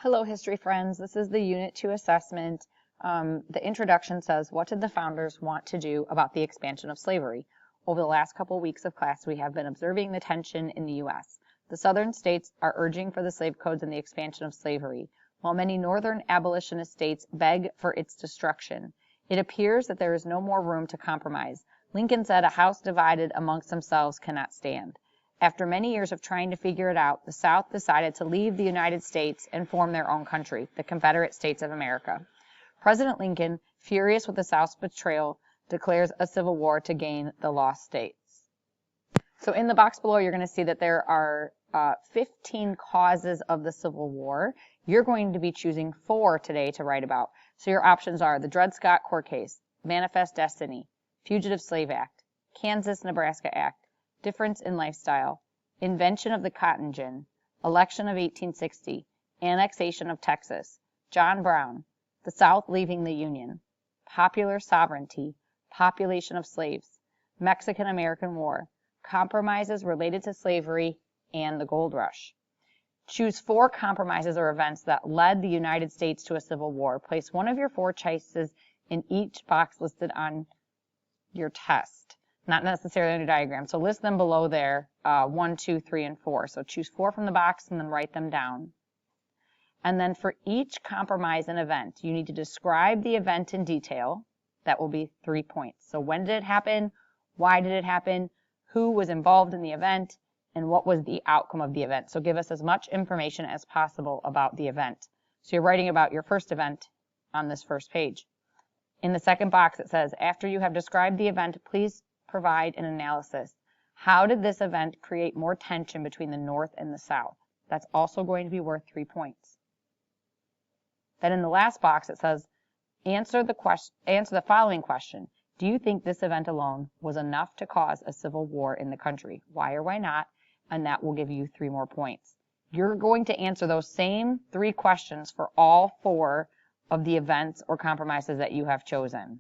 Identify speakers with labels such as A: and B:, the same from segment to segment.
A: Hello, history friends. This is the Unit 2 assessment. The introduction says, what did the founders want to do about the expansion of slavery? Over the last couple weeks of class, we have been observing the tension in the U.S. The southern states are urging for the slave codes and the expansion of slavery, while many northern abolitionist states beg for its destruction. It appears that there is no more room to compromise. Lincoln said, "A house divided amongst themselves cannot stand." After many years of trying to figure it out, the South decided to leave the United States and form their own country, the Confederate States of America. President Lincoln, furious with the South's betrayal, declares a civil war to gain the lost states. So in the box below, you're going to see that there are 15 causes of the Civil War. You're going to be choosing 4 today to write about. So your options are the Dred Scott Court Case, Manifest Destiny, Fugitive Slave Act, Kansas-Nebraska Act, Difference in Lifestyle, Invention of the Cotton Gin, Election of 1860, Annexation of Texas, John Brown, the South leaving the Union, Popular Sovereignty, Population of Slaves, Mexican-American War, Compromises related to slavery, and the Gold Rush. Choose 4 compromises or events that led the United States to a civil war. Place one of your 4 choices in each box listed on your test. Not necessarily on your diagram. So list them below there, 1, 2, 3, and 4. So choose 4 from the box and then write them down. And then for each compromise and event, you need to describe the event in detail. That will be 3 points. So when did it happen? Why did it happen? Who was involved in the event? And what was the outcome of the event? So give us as much information as possible about the event. So you're writing about your first event on this first page. In the second box, it says, after you have described the event, please provide an analysis. How did this event create more tension between the North and the South? That's also going to be worth 3 points. Then in the last box, it says, answer the following question. Do you think this event alone was enough to cause a civil war in the country? Why or why not? And that will give you 3 more points. You're going to answer those same 3 questions for all 4 of the events or compromises that you have chosen.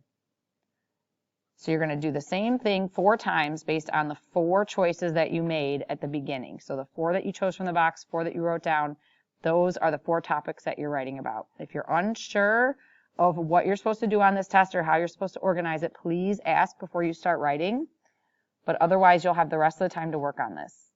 A: So you're going to do the same thing 4 times based on the 4 choices that you made at the beginning. So the 4 that you chose from the box, 4 that you wrote down, those are the 4 topics that you're writing about. If you're unsure of what you're supposed to do on this test or how you're supposed to organize it, please ask before you start writing. But otherwise, you'll have the rest of the time to work on this.